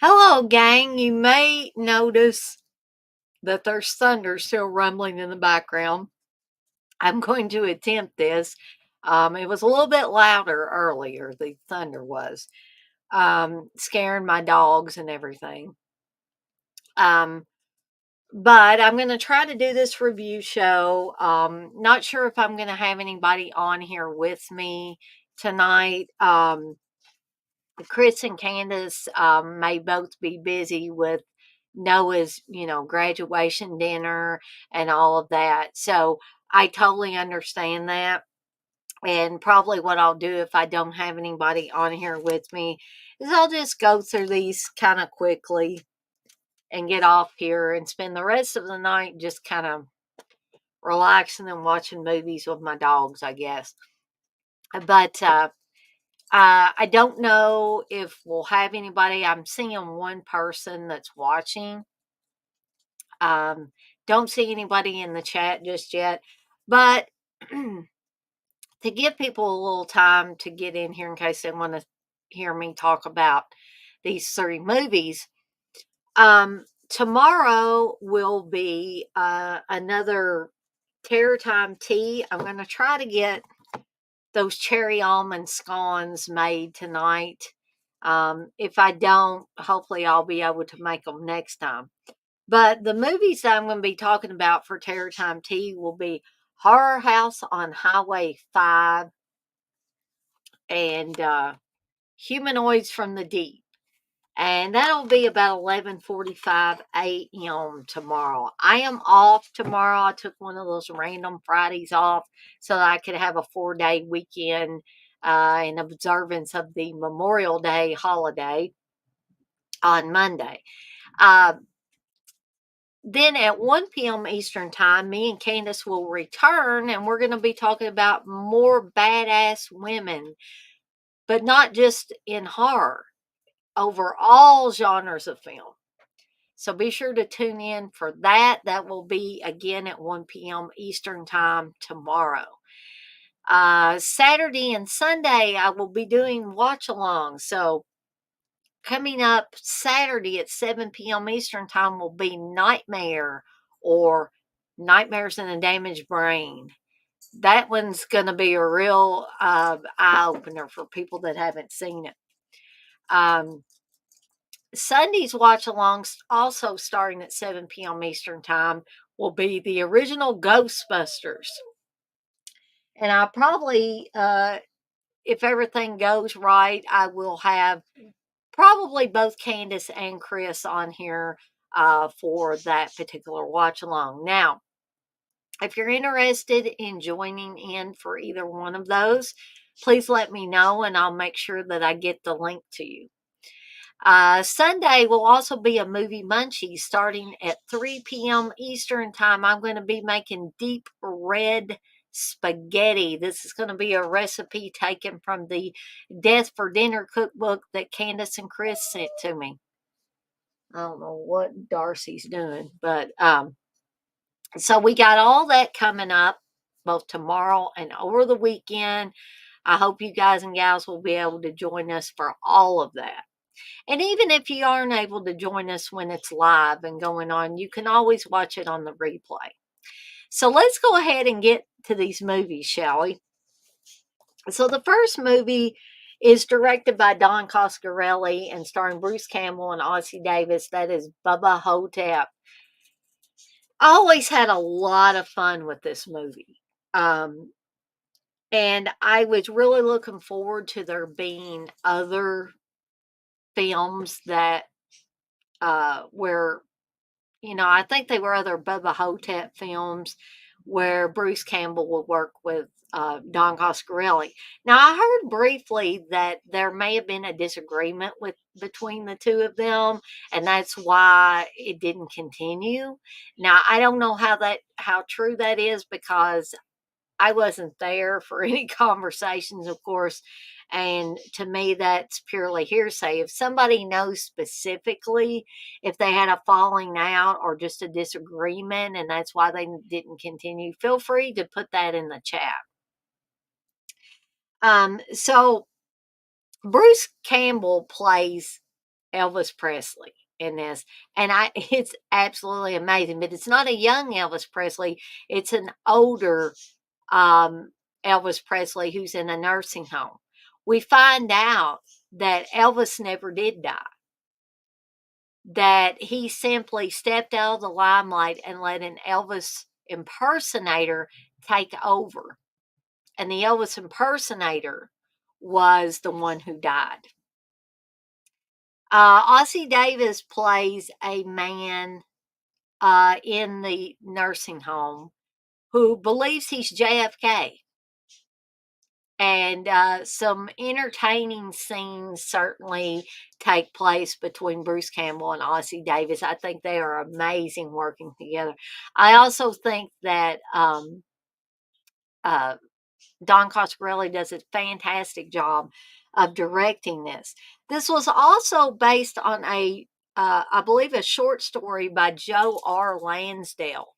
Hello, gang. You may notice that there's thunder still rumbling in the background. I'm going to attempt this. It was a little bit louder earlier, the thunder was, scaring my dogs and everything. Um, but I'm going to try to do this review show. Not sure if I'm going to have anybody on here with me tonight. Chris and Candace may both be busy with Noah's, graduation dinner and all of that. So I totally understand that. And probably what I'll do if I don't have anybody on here with me is I'll just go through these kind of quickly and get off here and spend the rest of the night just kind of relaxing and watching movies with my dogs, I guess. But I don't know if we'll have anybody. I'm seeing one person that's watching. Um, don't see anybody in the chat just yet. But to give people a little time to get in here in case they want to hear me talk about these three movies, tomorrow will be another Terror Time tea. I'm going to try to get those cherry almond scones made tonight. If I don't, hopefully I'll be able to make them next time. But the movies that I'm going to be talking about for Terror Time Tea will be Horror House on Highway 5 and Humanoids from the Deep. And that'll be about 11:45 a.m. tomorrow. I am off tomorrow. I took one of those random Fridays off so that I could have a 4-day weekend in observance of the Memorial Day holiday on Monday. Uh, then at 1 p.m. Eastern Time, me and Candace will return and we're going to be talking about more badass women, but not just in horror, over all genres of film. So be sure to tune in for that. That will be again at 1 p.m. Eastern Time tomorrow. Saturday and Sunday, I will be doing watch along. So coming up Saturday at 7 p.m. Eastern Time will be Nightmare or Nightmares in a Damaged Brain. That one's going to be a real eye opener for people that haven't seen it. Sunday's watch alongs, also starting at 7 p.m. Eastern Time, will be the original Ghostbusters. And I probably, if everything goes right, I will have probably both Candace and Chris on here for that particular watch along. Now, if you're interested in joining in for either one of those, please let me know and I'll make sure that I get the link to you. Sunday will also be a movie munchie starting at 3 p.m. Eastern Time. I'm going to be making deep red spaghetti. This is going to be a recipe taken from the Death for Dinner cookbook that Candace and Chris sent to me. I don't know what Darcy's doing, but so we got all that coming up both tomorrow and over the weekend. I hope you guys and gals will be able to join us for all of that. And even if you aren't able to join us when it's live and going on, you can always watch it on the replay. So let's go ahead and get to these movies, shall we? So the first movie is directed by Don Coscarelli and starring Bruce Campbell and Ossie Davis. That is Bubba Ho-Tep. I always had a lot of fun with this movie. And I was really looking forward to there being other films that where I think they were other Bubba Ho-Tep films where Bruce Campbell would work with Don Coscarelli. Now, I heard briefly that there may have been a disagreement between the two of them, and that's why it didn't continue. Now, I don't know how true that is because I wasn't there for any conversations, of course. And to me, that's purely hearsay. If somebody knows specifically if they had a falling out or just a disagreement and that's why they didn't continue, feel free to put that in the chat. So Bruce Campbell plays Elvis Presley in this, and it's absolutely amazing. But it's not a young Elvis Presley; it's an older Elvis Presley who's in a nursing home. We find out that Elvis never did die, that he simply stepped out of the limelight and let an Elvis impersonator take over. And the Elvis impersonator was the one who died. Ossie Davis plays a man in the nursing home who believes he's JFK. And some entertaining scenes certainly take place between Bruce Campbell and Ossie Davis. I think they are amazing working together. I also think that uh, Don Coscarelli does a fantastic job of directing this. This was also based on I believe, a short story by Joe R. Lansdale,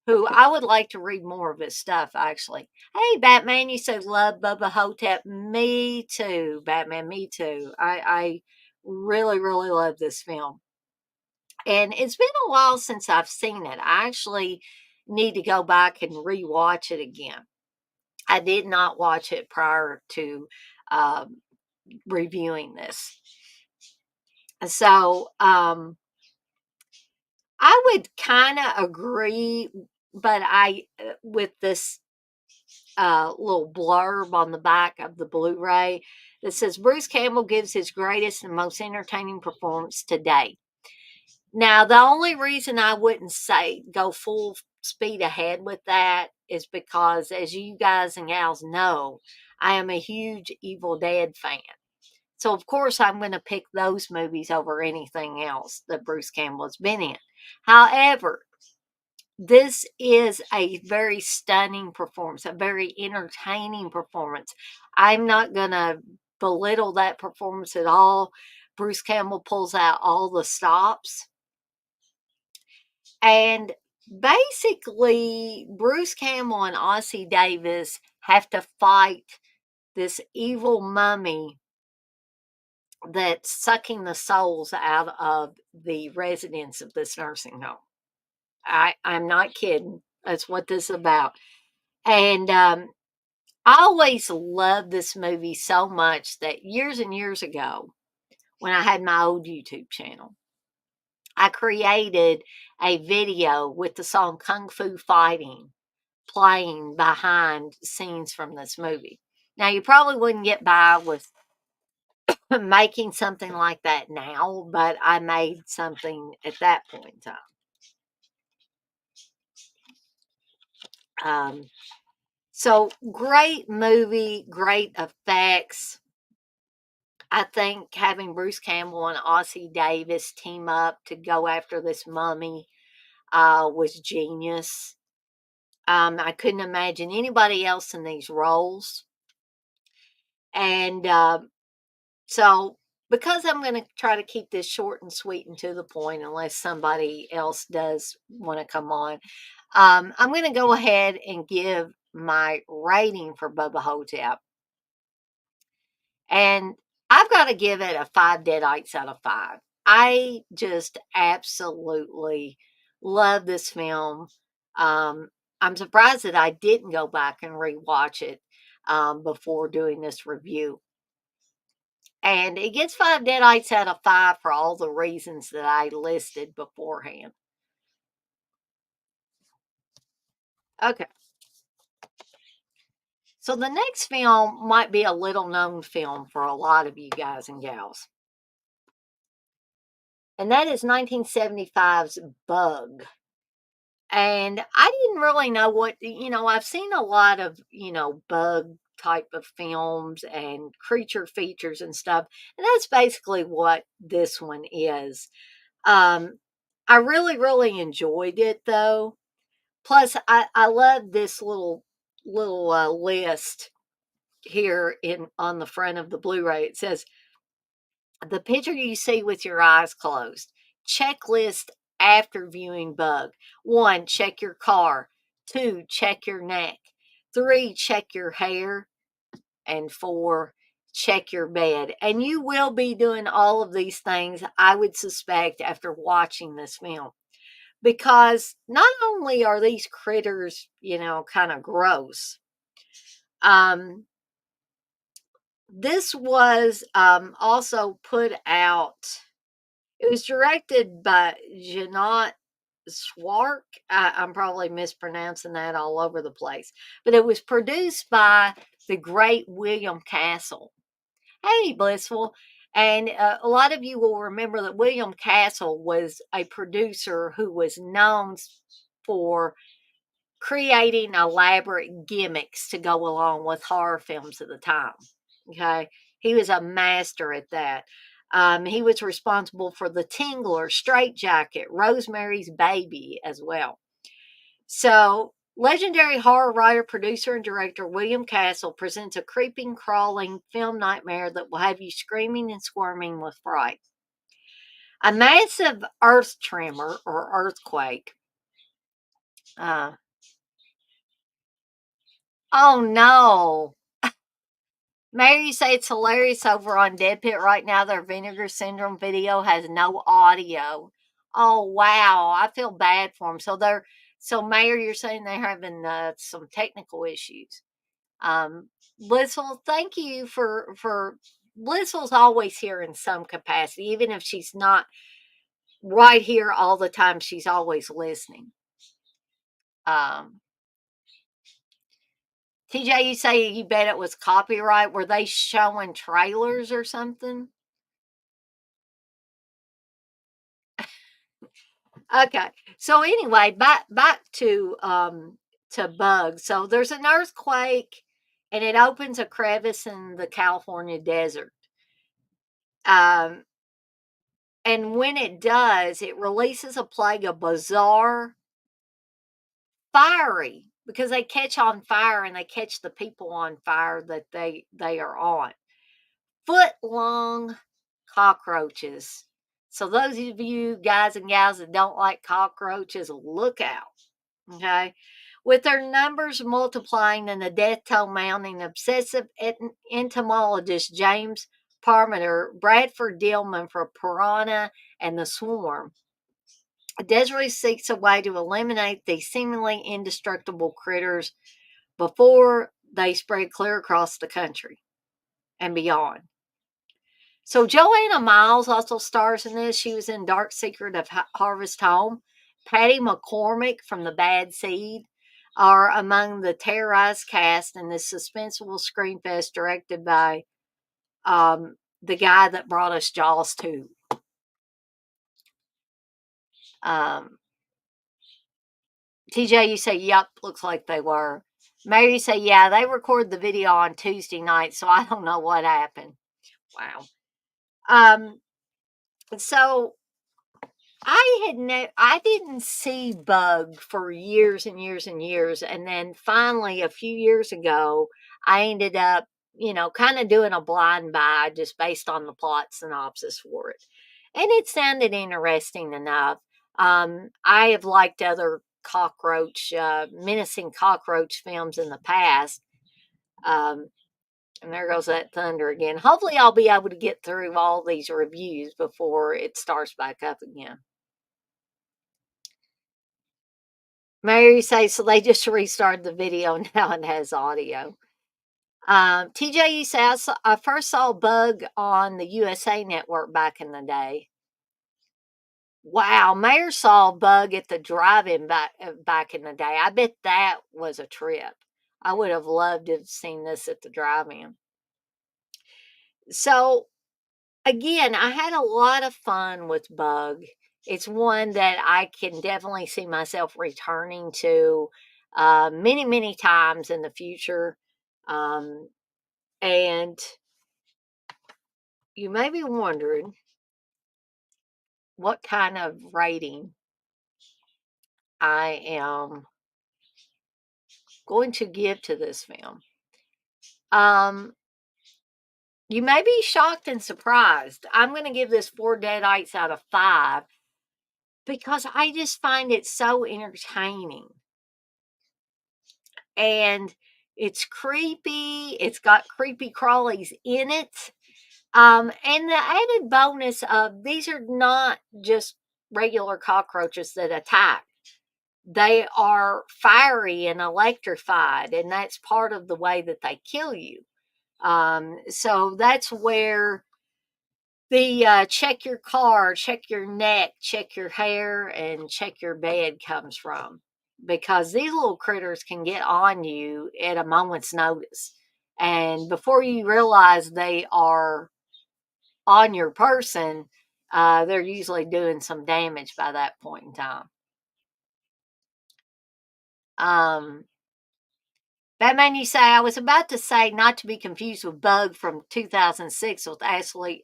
who I would like to read more of his stuff, actually. Hey, Batman, you said love Bubba Ho-Tep. Me too, Batman, me too. I really, really love this film. And it's been a while since I've seen it. I actually need to go back and rewatch it again. I did not watch it prior to um, reviewing this. So I would kind of agree, but with this little blurb on the back of the Blu-ray that says Bruce Campbell gives his greatest and most entertaining performance to date. Now, the only reason I wouldn't say go full speed ahead with that is because, as you guys and gals know, I am a huge Evil Dead fan. So, of course, I'm going to pick those movies over anything else that Bruce Campbell has been in. However, this is a very stunning performance, a very entertaining performance. I'm not going to belittle that performance at all. Bruce Campbell pulls out all the stops. And basically, Bruce Campbell and Ossie Davis have to fight this evil mummy that's sucking the souls out of the residents of this nursing home. I'm not kidding. That's what this is about. And I always loved this movie so much that years and years ago, when I had my old YouTube channel, I created a video with the song Kung Fu Fighting playing behind scenes from this movie. Now, you probably wouldn't get by with making something like that now, but I made something at that point in time. So great movie, great effects. I think having Bruce Campbell and Ossie Davis team up to go after this mummy was genius. I couldn't imagine anybody else in these roles. And so, because I'm going to try to keep this short and sweet and to the point, unless somebody else does want to come on, I'm going to go ahead and give my rating for Bubba Ho-Tep. And I've got to give it a 5 deadites out of 5. I just absolutely love this film. I'm surprised that I didn't go back and rewatch it before doing this review. And it gets 5 deadites out of 5 for all the reasons that I listed beforehand. Okay. So the next film might be a little known film for a lot of you guys and gals. And that is 1975's Bug. And I didn't really know I've seen a lot of, bug type of films and creature features and stuff. And that's basically what this one is. Um, I really, really enjoyed it though. Plus, I love this little list here in on the front of the Blu-ray. It says the picture you see with your eyes closed. Checklist after viewing Bug. 1, check your car. 2, check your neck. 3, check your hair. And 4, check your bed. And you will be doing all of these things, I would suspect, after watching this film. Because not only are these critters, kind of gross, um, this was also put out, it was directed by Janot Swark. I'm probably mispronouncing that all over the place, but it was produced by the great William Castle. Hey, Blissful. And a lot of you will remember that William Castle was a producer who was known for creating elaborate gimmicks to go along with horror films at the time. Okay. He was a master at that. He was responsible for The Tingler, Straight Jacket, Rosemary's Baby as well. So, legendary horror writer, producer, and director William Castle presents a creeping, crawling film nightmare that will have you screaming and squirming with fright. A massive earth tremor or earthquake. Oh no. Mary, you say it's hilarious over on Dead Pit right now. Their Vinegar Syndrome video has no audio. Oh wow, I feel bad for them. So Mayor, you're saying they're having some technical issues. Blissful, thank you for Blissful's always here in some capacity, even if she's not right here all the time. She's always listening. Um, TJ, you say you bet it was copyright. Were they showing trailers or something? Okay. So anyway, back to bugs. So there's an earthquake and it opens a crevice in the California desert. Um and when it does, it releases a plague of bizarre, fiery, because they catch on fire and they catch the people on fire that they are on. Foot long cockroaches. So those of you guys and gals that don't like cockroaches, look out. Okay. With their numbers multiplying and the death toll mounting, obsessive entomologist James Parmenter, Bradford Dillman for Piranha and the Swarm, desperately seeks a way to eliminate these seemingly indestructible critters before they spread clear across the country and beyond. So Joanna Miles also stars in this. She was in Dark Secret of Harvest Home. Patty McCormick from The Bad Seed are among the terrorized cast in this suspenseful screenfest directed by the guy that brought us Jaws 2. TJ, you say, yep, looks like they were. Mary, you say, yeah, they recorded the video on Tuesday night, so I don't know what happened. Wow. So I didn't see Bug for years and years and years, and then finally a few years ago, I ended up, kind of doing a blind buy just based on the plot synopsis for it, and it sounded interesting enough. I have liked other menacing cockroach films in the past. Um, and there goes that thunder again. Hopefully, I'll be able to get through all these reviews before it starts back up again. Mary say, so they just restarted the video now and has audio. TJ, you say, I first saw Bug on the USA Network back in the day. Wow, Mayor saw Bug at the drive-in back in the day. I bet that was a trip. I would have loved to have seen this at the drive-in. So, again, I had a lot of fun with Bug. It's one that I can definitely see myself returning to many, many times in the future. And you may be wondering what kind of rating I am going to give to this film. You may be shocked and surprised. I'm going to give this 4 deadites out of 5 because I just find it so entertaining. And It's creepy. It's got creepy crawlies in it. And the added bonus of these are not just regular cockroaches that attack. They are fiery and electrified, and that's part of the way that they kill you. So that's where the check your car, check your neck, check your hair, and check your bed comes from. Because these little critters can get on you at a moment's notice. And before you realize they are on your person, they're usually doing some damage by that point in time. Um, Batman, you say, I was about to say not to be confused with Bug from 2006 with Ashley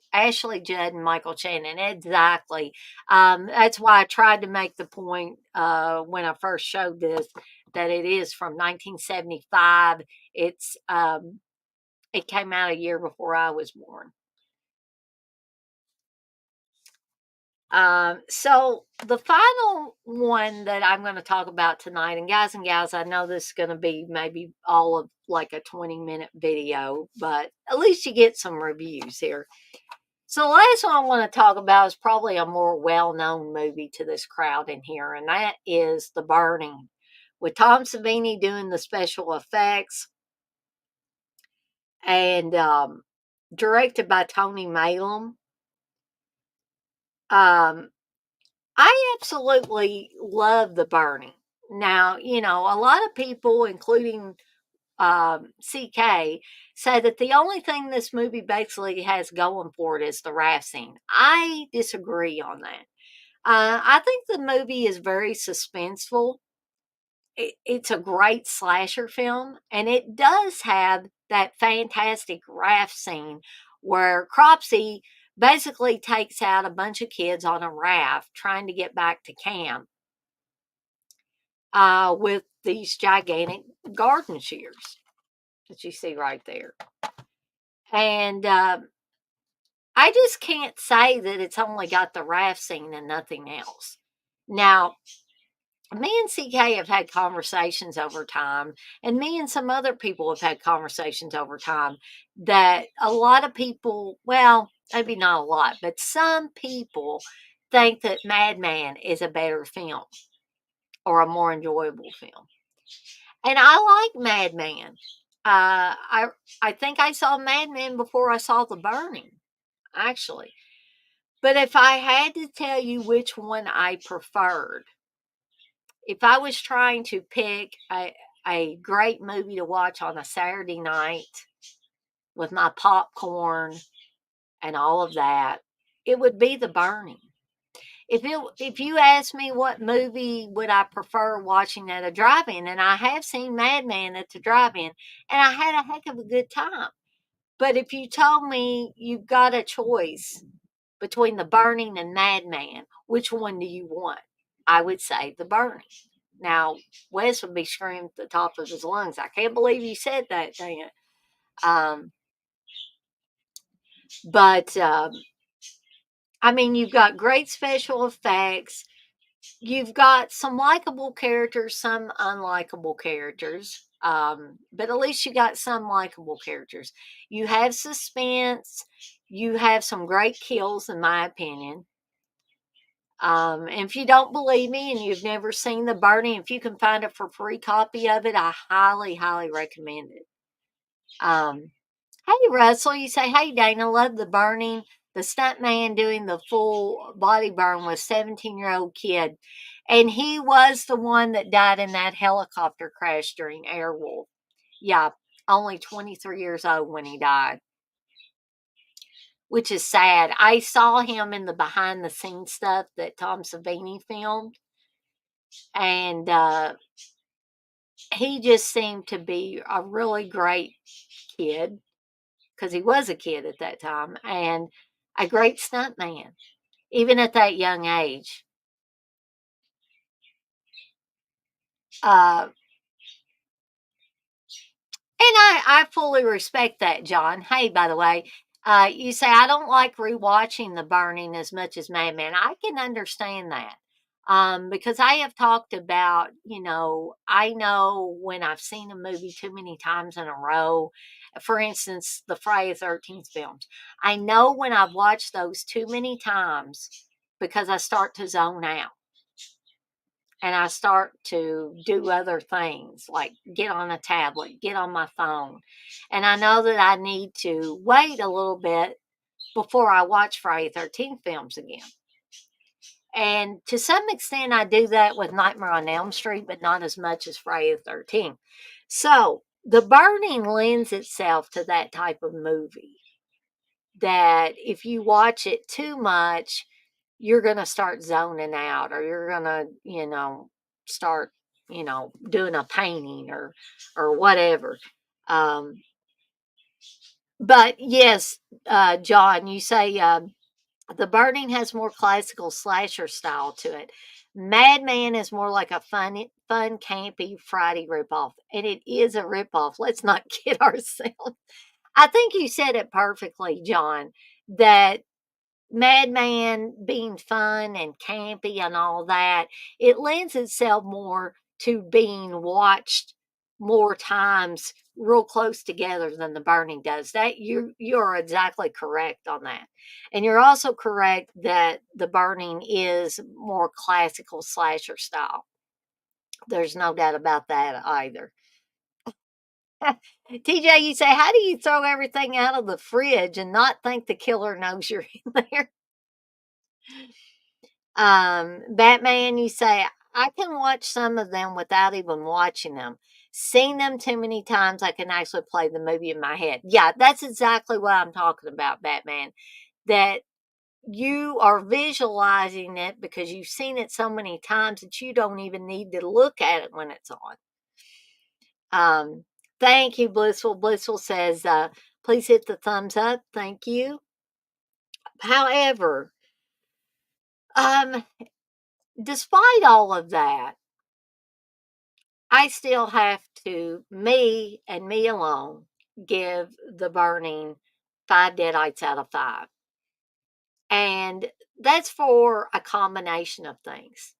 Judd and Michael Shannon. Exactly. That's why I tried to make the point when I first showed this that it is from 1975. It came out a year before I was born. So the final one that I'm going to talk about tonight, and gals, I know this is going to be maybe all of like a 20-minute video, but at least you get some reviews here. So the last one I want to talk about is probably a more well-known movie to this crowd in here, and that is The Burning, with Tom Savini doing the special effects and directed by Tony Malum. Um, I absolutely love The Burning. Now, a lot of people, including CK, say that the only thing this movie basically has going for it is the raft scene. I disagree on that. I think the movie is very suspenseful. It's a great slasher film, and it does have that fantastic raft scene where Cropsey basically takes out a bunch of kids on a raft trying to get back to camp with these gigantic garden shears that you see right there. And I just can't say that it's only got the raft scene and nothing else. Now, me and CK have had conversations over time, and me and some other people have had conversations over time that a lot of people, well, maybe not a lot, but some people think that Madman is a better film or a more enjoyable film. And I like Madman. I think I saw Madman before I saw The Burning, actually. But if I had to tell you which one I preferred, if I was trying to pick a great movie to watch on a Saturday night with my popcorn and all of that, it would be The Burning. If you ask me what movie would I prefer watching at a drive-in, and I have seen Madman at the drive-in, and I had a heck of a good time. But if you told me you've got a choice between The Burning and Madman, which one do you want? I would say The Burning. Now, Wes would be screaming at the top of his lungs, I can't believe you said that, dang it. Um, but, I mean, you've got great special effects. You've got some likable characters, some unlikable characters. But at least you got some likable characters. You have suspense. You have some great kills, in my opinion. And if you don't believe me and you've never seen The Burning, if you can find a for free copy of it, I highly, highly recommend it. Hey, Russell, you say, hey, Dana, love The Burning. The stuntman doing the full body burn was 17-year-old kid. And he was the one that died in that helicopter crash during Airwolf. Yeah, only 23 years old when he died, which is sad. I saw him in the behind the scenes stuff that Tom Savini filmed. And he just seemed to be a really great kid because he was a kid at that time and a great stuntman, even at that young age. And I fully respect that, John. Hey, by the way, you say, I don't like rewatching The Burning as much as Madman. I can understand that. Because I have talked about, I know when I've seen a movie too many times in a row, for instance, the Friday the 13th films, I know when I've watched those too many times because I start to zone out and I start to do other things like get on a tablet, get on my phone. And I know that I need to wait a little bit before I watch Friday the 13th films again. And to some extent, I do that with Nightmare on Elm Street, but not as much as Friday the 13th. So The Burning lends itself to that type of movie that if you watch it too much, you're going to start zoning out or you're going to, start, doing a painting or whatever. Um, but yes, John, you say, The Burning has more classical slasher style to it. Madman is more like a fun, campy Friday ripoff, and it is a ripoff. Let's not kid ourselves. I think you said it perfectly, John. That Madman being fun and campy and all that, it lends itself more to being watched more times real close together than The Burning does. That you're exactly correct on that. And you're also correct that The Burning is more classical slasher style. There's no doubt about that either. TJ, you say, how do you throw everything out of the fridge and not think the killer knows you're in there? Batman, you say, I can watch some of them without even watching them. Seen them too many times, I can actually play the movie in my head. Yeah, that's exactly what I'm talking about, Batman. That you are visualizing it because you've seen it so many times that you don't even need to look at it when it's on. Um, Thank you, Blissful. Blissful says, please hit the thumbs up. Thank you. However, um, despite all of that, I still have to, me and me alone, give The Burning 5 deadites out of 5. And that's for a combination of things.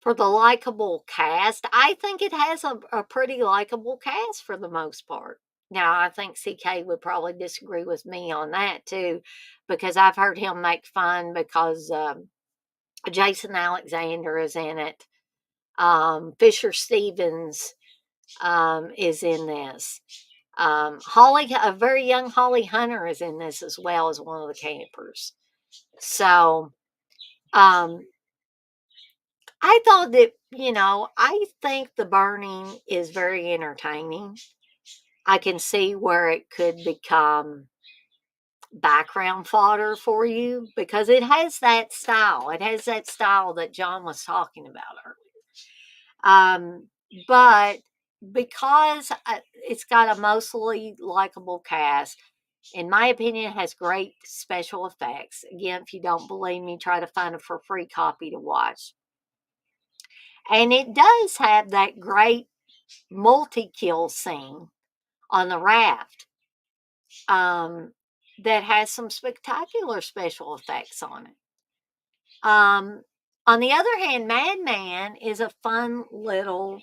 For the likable cast, I think it has a pretty likable cast for the most part. Now, I think CK would probably disagree with me on that too, because I've heard him make fun because Jason Alexander is in it. Fisher Stevens is in this. Holly, a very young Holly Hunter, is in this as well as one of the campers. So, I thought that, I think The Burning is very entertaining. I can see where it could become background fodder for you because it has that style. It has that style that John was talking about earlier. But because it's got a mostly likable cast, in my opinion, it has great special effects. Again, if you don't believe me, try to find a for free copy to watch. And it does have that great multi kill scene on the raft um, that has some spectacular special effects on it. On the other hand, Madman is a fun little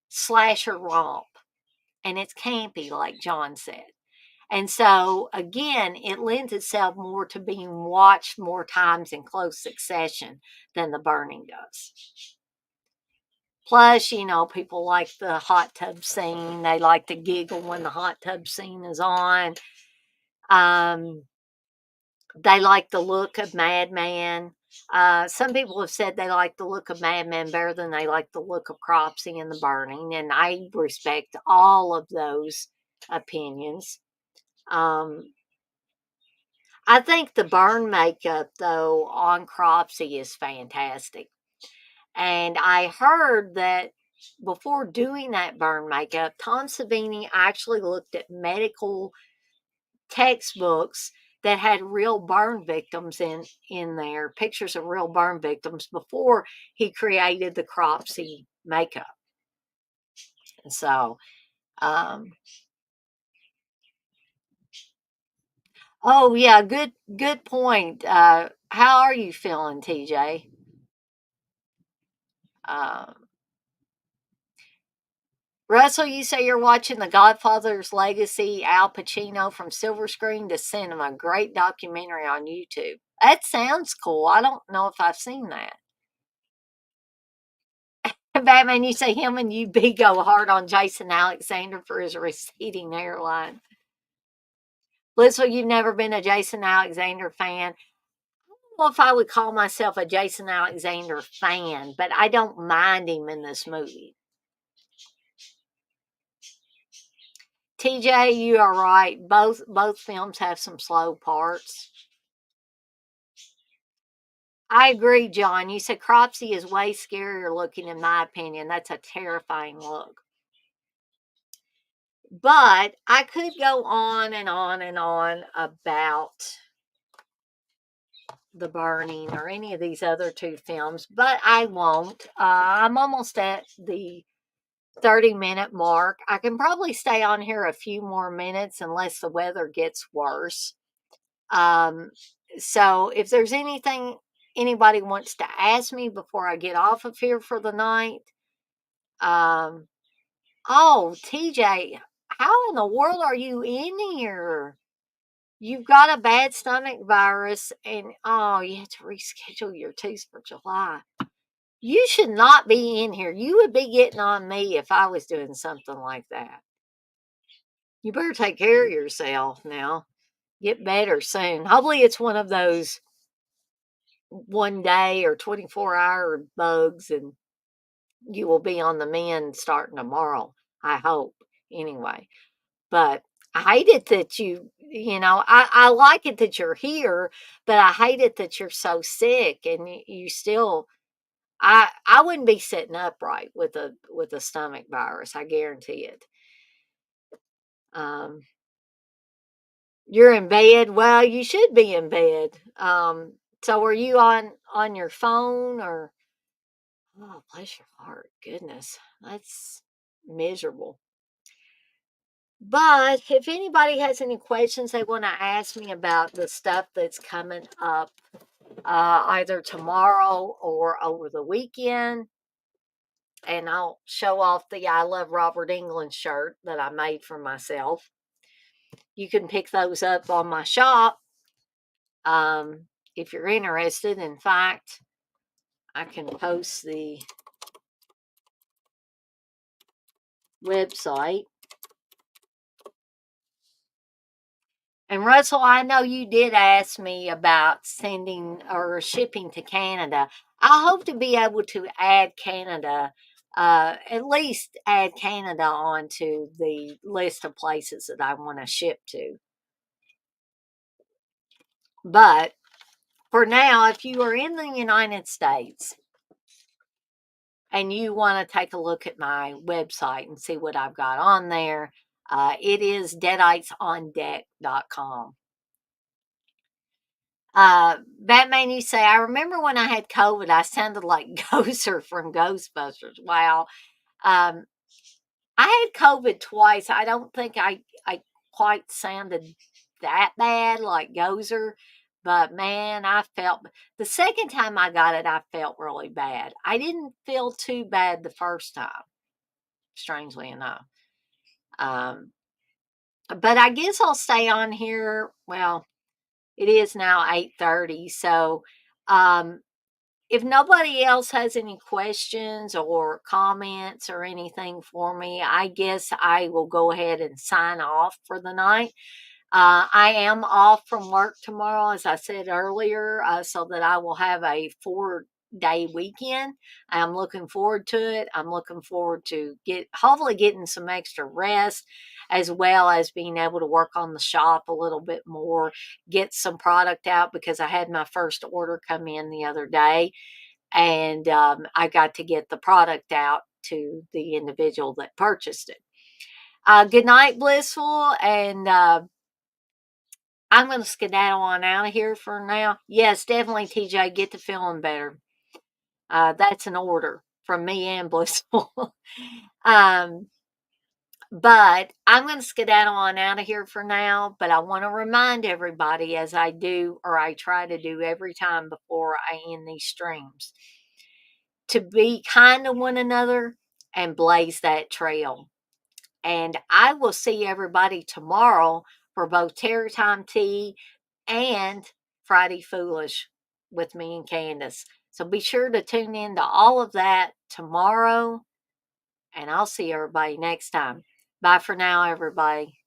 slasher romp and it's campy, like John said. And so, again, it lends itself more to being watched more times in close succession than The Burning does. Plus, people like the hot tub scene. They like to giggle when the hot tub scene is on. Um, they like the look of Madman. Some people have said they like the look of Madman better than they like the look of Cropsy in The Burning, and I respect all of those opinions. Um, I think the burn makeup, though, on Cropsy is fantastic. And I heard that before doing that burn makeup, Tom Savini actually looked at medical textbooks that had real burn victims in there, pictures of real burn victims before he created the Cropsy makeup. So, um, oh yeah, good point. How are you feeling, TJ? Um, Russell, you say you're watching The Godfather's Legacy, Al Pacino from silver screen to cinema. Great documentary on YouTube. That sounds cool. I don't know if I've seen that. Batman, you say him and UB go hard on Jason Alexander for his receding hairline. Blissful, you've never been a Jason Alexander fan. I don't know if I would call myself a Jason Alexander fan, but I don't mind him in this movie. TJ, you are right. Both films have some slow parts. I agree, John. You said Cropsy is way scarier looking, in my opinion. That's a terrifying look. But I could go on and on and on about The Burning or any of these other two films, but I won't. I'm almost at the 30-minute mark. I can probably stay on here a few more minutes unless the weather gets worse. Um, so if there's anything anybody wants to ask me before I get off of here for the night, um, oh, TJ, how in the world are you in here? You've got a bad stomach virus, and oh, you have to reschedule your tooth for July. You should not be in here. You would be getting on me if I was doing something like that. You better take care of yourself now. Get better soon. Hopefully, it's one of those 1 day or 24-hour bugs, and you will be on the mend starting tomorrow. I hope, anyway. But I hate it that I like it that you're here, but I hate it that you're so sick and you still. I wouldn't be sitting upright with a stomach virus. I guarantee it. Um, you're in bed. Well, you should be in bed. So are you on your phone or? Oh, bless your heart. Goodness, that's miserable. But if anybody has any questions they want to ask me about the stuff that's coming up, either tomorrow or over the weekend, and I'll show off the I Love Robert England shirt that I made for myself. You can pick those up on my shop if you're interested. In fact, I can post the website. And Russell, I know you did ask me about sending or shipping to Canada. I hope to be able to add Canada, at least add Canada onto the list of places that I want to ship to. But for now, if you are in the United States and you want to take a look at my website and see what I've got on there, it is deaditesondeck.com. Batman, you say, I remember when I had COVID, I sounded like Ghoster from Ghostbusters. Wow. Um, I had COVID twice. I don't think I quite sounded that bad like Gozer, but man, I felt the second time I got it, I felt really bad. I didn't feel too bad the first time, strangely enough. Um, but I guess I'll stay on here. Well, it is now 8:30, so um, if nobody else has any questions or comments or anything for me, I guess I will go ahead and sign off for the night. I am off from work tomorrow, as I said earlier, so that I will have a 4-day weekend. I'm looking forward to it. I'm looking forward to hopefully getting some extra rest, as well as being able to work on the shop a little bit more, get some product out because I had my first order come in the other day, and I got to get the product out to the individual that purchased it. Good night, Blissful, and I'm going to skedaddle on out of here for now. Yes, definitely, TJ, get to feeling better. That's an order from me and Blissful. um, but I'm going to skedaddle on out of here for now. But I want to remind everybody, as I do, or I try to do every time before I end these streams, to be kind to one another and blaze that trail. And I will see everybody tomorrow for both Terror Time Tea and Friday Foolish with me and Candace. So be sure to tune in to all of that tomorrow, and I'll see everybody next time. Bye for now, everybody.